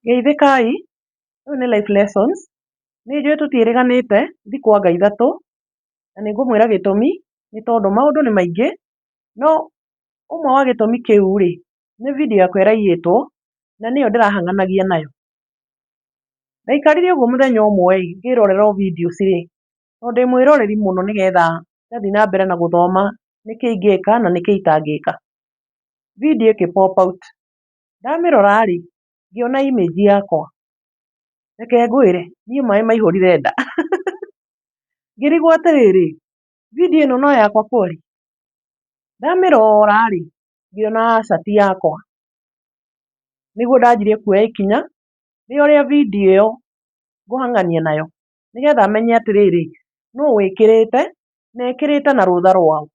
Geithĩkai, ũyũ nĩ Life Lessons. Nĩ njũĩ tũtiĩrĩganĩte thikũ anga ithatũ, na nĩ ngũmwĩra gĩtũmi nĩ tondũ maũndũ nĩ maingĩ, no ũmwe wa gĩtũmi kĩu rĩ, nĩ video yakwa ĩraiyĩtwo na nĩyo ndĩrahang'anagia nayo. Ndaikarire ũguo mũthenya ũmwe ĩ, ngĩrorera o videos rĩ, tondũ ndĩ mwĩroreri mũno nĩgetha ngathiĩ na mbere na gũthoma nĩkĩĩ ingĩka na nĩkĩĩ itangĩka. Video ĩkĩ pop out. Ndamĩrora rĩ, ngĩona image yakwa. Reke ngwĩre, niĩ maĩ maihũrire nda. Ngĩrigwo atĩrĩrĩ, video ĩno no yakwa kweri? Ndamĩrora rĩ, ngĩona aca ti yakwa. Nĩguo ndanjirie kuoya ikinya rĩa ũrĩa video ĩyo ngũhang'ania nayo, nĩgetha menye atĩrĩrĩ, nũ wĩkĩrĩte na ekĩrĩte na rũtha rwaũ.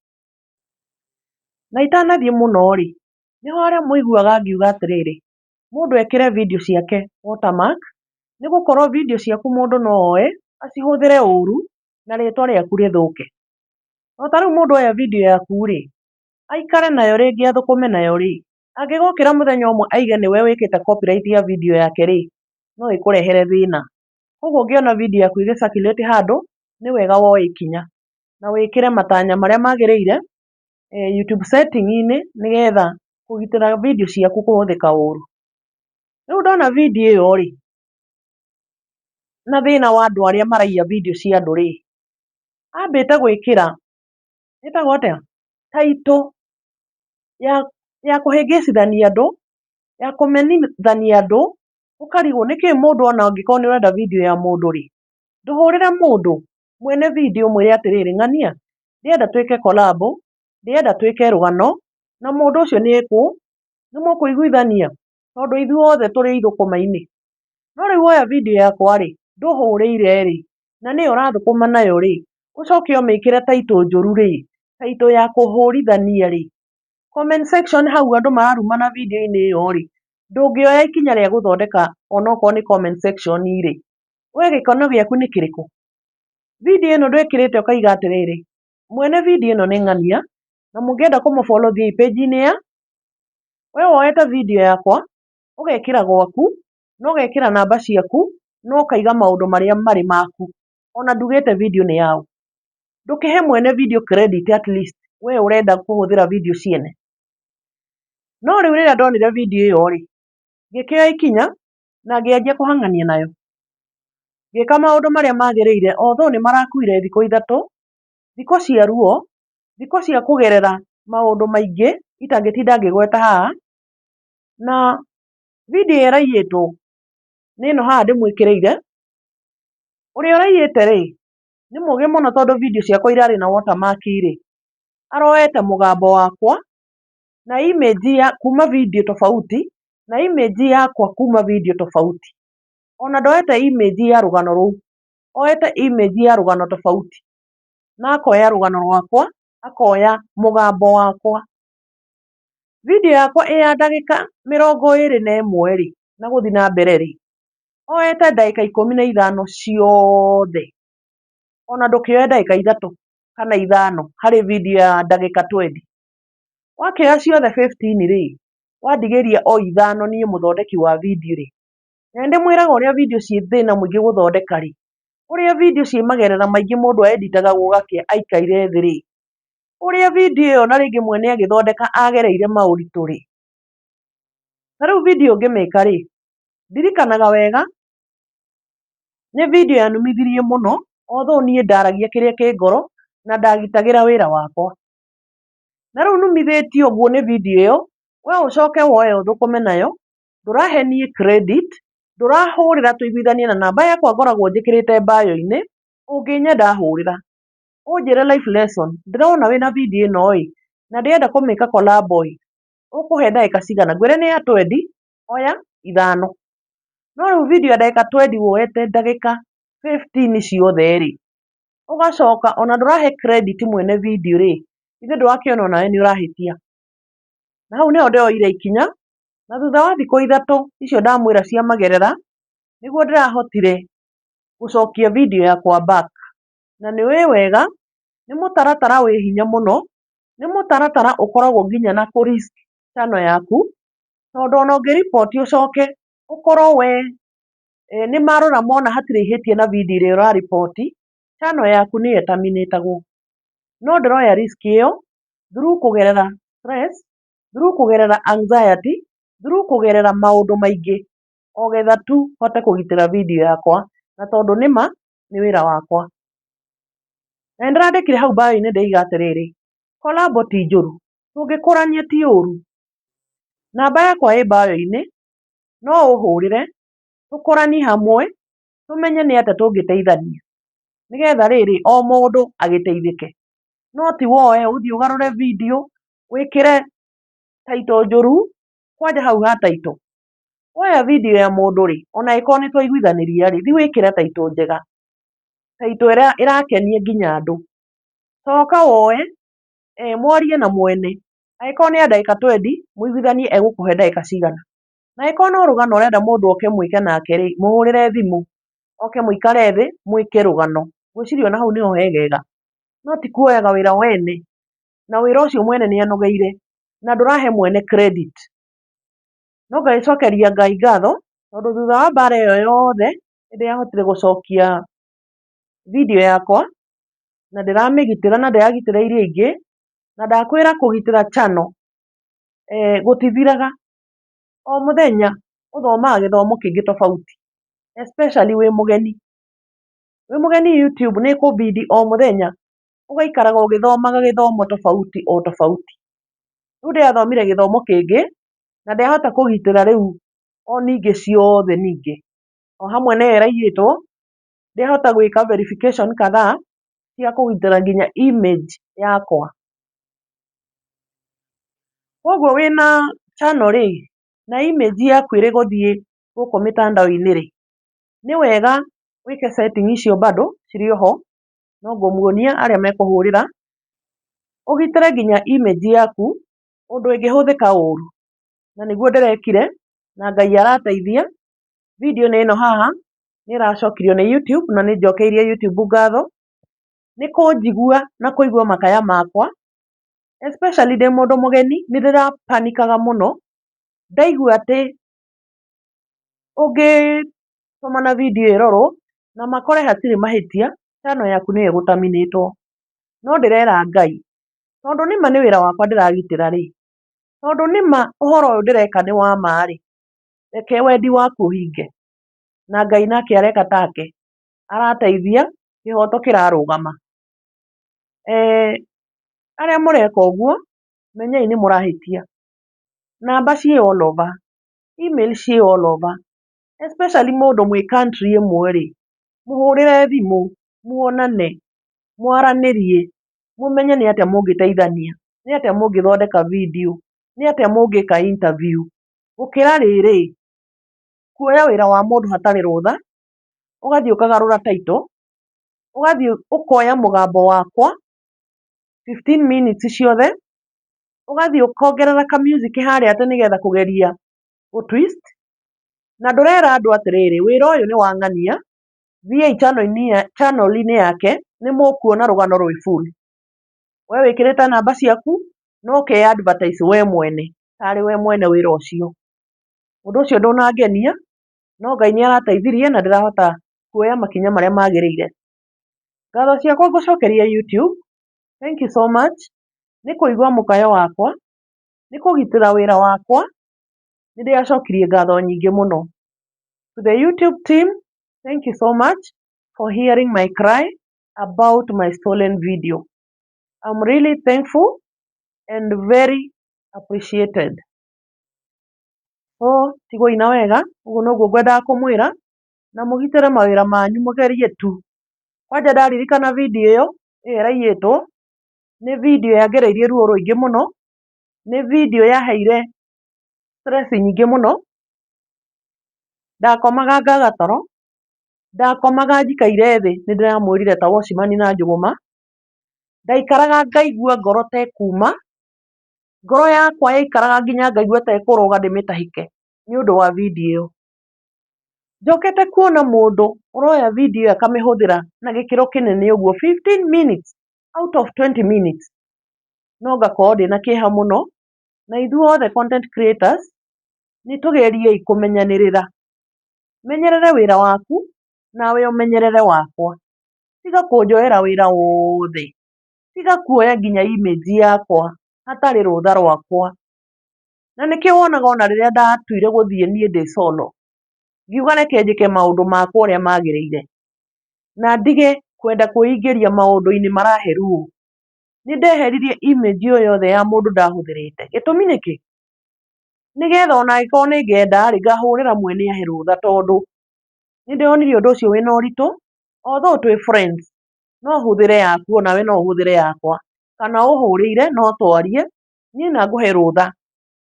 Na itanathiĩ mũno rĩ, nĩho harĩa mũiguaga ngiuga atĩrĩrĩ, mũndũ ekĩre video ciake watermark, nĩgũkorwo video ciaku mũndũ no oe acihũthĩre ũru na rĩtwa rĩaku rĩthũke. No ta rĩu mũndũ oya video yaku rĩ, aikare nayo rĩngĩ athũkũme nayo rĩ, angĩgokĩra mũthenya ũmwe auge nĩwe wĩkĩte copyright ya video yake rĩ, no ĩkũrehere thĩna. Koguo ũngĩona video yaku ĩgĩ circulate handũ, nĩ wega woe ikinya na wĩkĩre matanya marĩa magĩrĩire YouTube setting inĩ, nĩgetha kũgitĩra video ciaku kũhũthĩka ũru. Rĩu ndona video ĩyo rĩ, na thĩna wa andũ arĩa maraiya video cia andũ rĩ, ambĩte gwĩkĩra ĩtagwo atĩa, title ya kũhĩngĩcithania andũ, ya kũmenithania andũ, ũkarigwo nĩkĩĩ mũndũ ona angĩkorwo nĩ ũrenda video ya mũndũ rĩ, ndũhũrĩre mũndũ mwene video ũmwĩre atĩrĩrĩ, ng'ania, ndĩrenda twĩke collab, ndĩrenda twĩke rũgano, na mũndũ ũcio nĩ mũkũiguithania, tondũ ithuothe tũrĩ ithũkũma-inĩ. No rĩu woya video yakwa rĩ, ndũhũrĩire rĩ, na nĩyo ũrathũkũma nayo rĩ, ũcoke ũmĩkĩre title njũru rĩ, title ya kũhũrithania rĩ, comment section hau andũ mararumana video-inĩ ĩyo rĩ, ndũngĩoya ikinya rĩa gũthondeka onokorwo nĩ comment section rĩ, we gĩkeno gĩaku nĩ kĩrĩkũ? Video ĩno ndwĩkĩrĩte ũkaiga atĩrĩrĩ, mwene video ĩno nĩ ng'ania, na mũngĩenda kũmũ follow thiĩi page-inĩ ya, we woete video yakwa, ũgekĩra gwaku, na ũgekĩra namba ciaku, na ũkaiga maũndũ marĩa marĩ maku, ona ndugĩte video nĩ yaũ. Ndũkĩhe mwene video credit at least we ũrenda kũhũthĩra video ciene. No rĩu rĩrĩa ndonire video ĩyo rĩ, ngĩkĩoya ikinya na ngĩanjia kũhang'ania nayo. Ngĩka maũndũ marĩa magĩrĩire, although nĩ marakuire thikũ ithatũ, thikũ cia ruo, thikũ cia kũgerera maũndũ maingĩ itangĩtinda ngĩgweta haha, na video ĩraiyĩtwo nĩ ĩno haha ndĩmwĩkĩrĩire. Ũrĩa ũraiyĩte rĩ, nĩ mũũgĩ mũno tondũ video ciakwa irarĩ na watermark rĩ, aroete mũgambo wakwa na image ya kuma video tofauti, na image yakwa kuma video tofauti. Ona ndoete image ya rũgano rũu, oete image ya rũgano tofauti, na akoya rũgano rwakwa, akoya mũgambo wakwa. Video yakwa ĩ ya ndagĩka 21 rĩ, na gũthiĩ na mbere rĩ, oete ndagĩka 15 ciothe, ona ndũkĩoe ndagĩka 3 kana 5 harĩ video ya ndagĩka 20. Wakĩoya ciothe 15 rĩ, wandigĩria o 5 niĩ mũthondeki wa video rĩ, na nĩndĩmwĩraga ũrĩa video ciĩ thĩna mũingĩ gũthondeka rĩ, ũrĩa video ciĩ magerera maingĩ mũndũ aeditaga gũgakĩa aikaire thĩ rĩ, ũrĩa video ĩyo na rĩngĩ mwene agĩthondeka agereire maũritũ rĩ. Ta rĩu video ngĩmĩka rĩ, ndirikanaga wega, nĩ video yanumithirie mũno, although niĩ ndaragia kĩrĩa kĩ ngoro, na ndagitagĩra wĩra wakwa. Na rĩu numithĩtio ũguo nĩ video ĩyo, we ũcoke woye ũthũkũme nayo, ndũrahe niĩ credit, ndũrahũrĩra tũiguithanie na namba yakwa ngoragwo njĩkĩrĩte bio-inĩ, ũngĩnyenda hũrĩra. Ũnjĩre Life Lesson, ndĩrona wĩna video ĩno ĩ, na ndĩrenda kũmĩka collab ĩ, ũkũhe ndagĩka cigana? Ngwĩre nĩ ya 20, oya 5. No rĩu video ya ndagĩka 20 woete ndagĩka 15 ciothe rĩ, ũgacoka ona ndũrahe credit mwene video rĩ, githĩ ndũrakĩona onawe nĩ ũrahĩtia? Na hau nĩho ndoire ikinya, na thutha wa thikũ ithatũ icio ndamwĩra cia magerera, nĩguo ndĩrahotire gũcokia video yakwa back. Na nĩ wĩ wega, nĩ mũtaratara wĩ hinya mũno, nĩ mũtaratara ũkoragwo nginya na kũ risk channel yaku, tondũ ona ũngĩ report ũcoke ũkorwo we nĩ marora mona hatirĩ ihĩtia na video ĩrĩa ũrariboti, channel yaku nĩ ĩtaminĩtagwo. No ndĩroya risk ĩyo through kũgerera stress, through kũgerera anxiety, through kũgerera maũndũ maingĩ, o getha tu hote kũgitĩra video yakwa, na tondũ nĩma nĩ wĩra wakwa. Na nĩndĩrandĩkire hau bio-inĩ ndauga atĩrĩrĩ, collabo ti njũru, tũngĩkũrania ti ũru. Namba yakwa ĩ bio-inĩ, no ũhũrĩre, tũkũranie hamwe, tũmenye nĩ atĩa tũngĩteithania, nĩgetha rĩrĩ o mũndũ agĩteithĩke. No ti woe ũthiĩ ũgarũre video, wĩkĩre title njũru, kwanja hau ha title. Woya video ya mũndũ rĩ, ona ĩkorwo nĩ twaiguithanĩria rĩ, thiĩ wĩkĩre title njega, title ĩrĩa ĩrakenia nginya andũ. Coka woe, mwarie na mwene, angĩkorwo nĩ ya ndagĩka 20, mũiguithanie egũkũhe ndagĩka cigana. Na angĩkorwo no rũgano ũrenda mũndũ oke mwĩke nake rĩ, mũhũrĩre thimũ, oke mũikare thĩ, mwĩke rũgano. Ngwĩciria ona hau nĩho hegega. No ti kuoyaga wĩra wene, na wĩra ũcio mwene nĩ anogeire, na ndũrahe mwene credit. No ngagĩcokeria Ngai ngatho, tondũ thutha wa mbara ĩyo yothe, nĩndĩrahotire gũcokia video yakwa, na ndĩramĩgitĩra na ndĩragitĩra iria ingĩ, na ndakwĩra kũgitĩra channel gũtithiraga. O mũthenya ũthomaga gĩthomo kĩngĩ tofauti, especially wĩ mũgeni. Wĩ mũgeni YouTube nĩ ĩkũbidi o mũthenya ũgaikaraga ũgĩthomaga gĩthomo tofauti o tofauti. Rĩu ndĩrathomire gĩthomo kĩngĩ, na ndĩrahota kũgitĩra rĩu o ningĩ ciothe ningĩ. O hamwe na ĩyo ĩraigĩtwo, ndĩrahota gwĩka verification kadhaa cia kũgitĩra nginya image yakwa. Koguo wĩna channel rĩ, na image yaku ĩrĩ gũthiĩ gũkũ mĩtandao-inĩ rĩ, nĩ wega wĩke setting icio bado cirĩ oho, no ngũmuonia arĩa mekũhũrĩra, ũgitĩre nginya image yaku ũndũ ĩngĩhũthĩka ũru. Na nĩguo ndĩrekire, na Ngai arateithia, video nĩ ĩno haha, nĩ ĩracokirio nĩ YouTube, na nĩ njokeirie YouTube ngatho, nĩ kũnjigua na kũigua makaya makwa, especially ndĩ mũndũ mũgeni, nĩ ndĩrapanikaga mũno, ndaigua atĩ ũngĩtũmana video ĩrorwo, na makore hatirĩ mahĩtia, channel yaku nĩ ĩgũtaminĩtwo. No ndĩrera Ngai, tondũ nĩma nĩ wĩra wakwa ndĩragitĩra rĩ, tondũ nĩma ũhoro ũyũ ndĩreka nĩ wa ma rĩ, reke wendi waku ũhinge. Na Ngai nake areka take, arateithia, kĩhoto kĩrarũgama. Arĩa mũreka ũguo, menyei nĩ mũrahĩtia. Namba ciĩ all over, email ciĩ all over, especially mũndũ mwĩ country ĩmwe rĩ, mũhũrĩre thimũ, muonane, mwaranĩrie, mũmenye nĩ atĩa mũngĩteithania, nĩ atĩa mũngĩthondeka video, nĩ atĩa mũngĩka interview. Gũkĩra rĩrĩ, kuoya wĩra wa mũndũ hatarĩ rũtha, ũgathiĩ ũkagarũra title, ũgathiĩ ũkoya mũgambo wakwa 15 minutes ciothe, ũgathiĩ ũkongerera ka music harĩa atĩ nĩgetha kũgeria gũ twist, na ndũrera andũ atĩrĩrĩ, wĩra ũyũ nĩ wa ng'ania, thiĩi channel-inĩ yake, nĩ mũkuona rũgano rwĩ full. We wĩkĩrĩte namba ciaku, no ke advertise we mwene, tarĩ we mwene wĩra ũcio. Ũndũ ũcio ndũnangenia, no Ngai nĩ arateithirie na ndĩrahota kuoya makinya marĩa magĩrĩire. Ngatho ciakwa ngũcokeria YouTube, thank you so much, nĩ kũigua mũkayo wakwa, nĩ kũgitĩra wĩra wakwa, nĩ ndĩracokirie ngatho nyingĩ mũno. To the YouTube team, thank you so much for hearing my cry about my stolen video. I'm really thankful and very appreciated. So, tigũina wega, ũguo noguo ngwendaga kũmwĩra, na mũgitĩre mawĩra manyu mũgerie tu. Kwanja ndaririkana video ĩyo ĩraiyĩtwo, nĩ video yangereirie ruo rũingĩ mũno, nĩ video yaheire stress nyingĩ mũno, ndakomaga ngaga toro, ndakomaga njikaire thĩ nĩ ndĩramwĩrire ta Wachimani na Njũgũma, ndaikaraga ngaigua ngoro ta ĩkuma, ngoro yakwa yaikaraga nginya ngaigua ta ĩkũrũga ndĩmĩtahĩke nĩ ũndũ wa video ĩyo. Njokete kuona mũndũ ũroya video akamĩhũthĩra na gĩkĩro kĩnene ũguo 15 minutes out of 20 minutes, no ngakorwo ndĩna kĩeha mũno, na ithuothe content creators nĩ tũgeriei kũmenyanĩrĩra menyerere wĩra waku nawe ũmenyerere wakwa. Tiga kũnjoera wĩra wothe, tiga kuoya nginya imĩnji yakwa hatarĩ rũtha rwakwa. Na nĩkĩo wonaga ona rĩrĩa ndatuire gũthiĩ niĩ ndĩ solo, ngiuga reke njĩke maũndũ makwa ũrĩa magĩrĩire, na ndige kwenda kwĩingĩria maũndũ-inĩ marahe ruo. Nĩndeheririe imĩnji o yothe ya mũndũ ndahũthĩrĩte. Gĩtũmi nĩkĩ? Nĩgetha ona angĩkorwo nĩngenda-rĩ, ngahũrĩra mwene ahe rũtha, tondũ nĩndĩronire ũndũ ũcio wĩna ũritũ. Although twĩ friends, no hũthĩre yaku onawe no ũhũthĩre yakwa, kana ũhũrĩire no twarie, niĩ na ngũhe rũtha,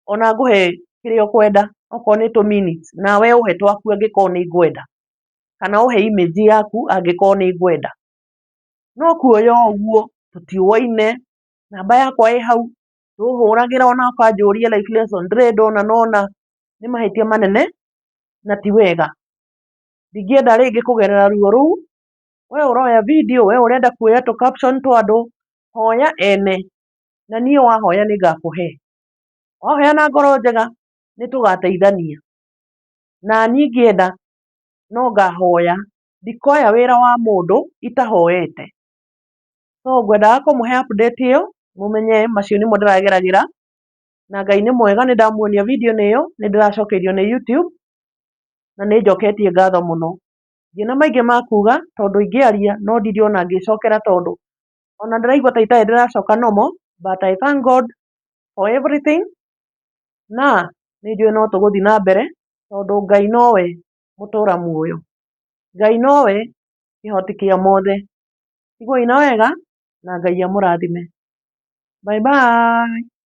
ona ngũhe kĩrĩa ũkwenda, okorwo nĩ tũ minutes, nawe ũhe twaku angĩkorwo nĩ ngwenda, kana ũhe imĩnji yaku angĩkorwo nĩ ngwenda. No kuoya ũguo tũtiũaine, namba yakwa ĩ hau, ndũhũragĩra ona ũkanjũria life lesson ndĩrĩ ndona, nona nĩ mahĩtia manene na ti wega. Ndingĩenda rĩngĩ kũgerera ruo rũu. We ũroya video, we ũrenda kuoya tũ caption twa andũ, hoya ene, na niĩ wahoya nĩngakũhe. Wahoya na ngoro njega nĩtũgateithania. Na niĩ ingĩenda no ngahoya, ndikoya wĩra wa mũndũ itahoete. So ngwendaga kũmũhe update ĩyo, mũmenye macio nĩmo ndĩrageragĩra, na Ngai nĩ mwega nĩndamuonia video-inĩ ĩyo, nĩndĩracokeirio nĩ YouTube, na nĩnjoketie ngatho mũno. Ndina maingĩ ma kuga, tondũ ingĩaria no ndiriona ngĩcokera, tondũ ona ndĩraigua ta itarĩ ndĩracoka normal, but I thank God for everything. Na nĩnjũĩ no tũgũthiĩ na mbere, tondũ Ngai nowe mũtũra muoyo. Ngai nowe kĩhoti kĩa mothe. Tiguai na wega na Ngai amũrathime. Bye bye.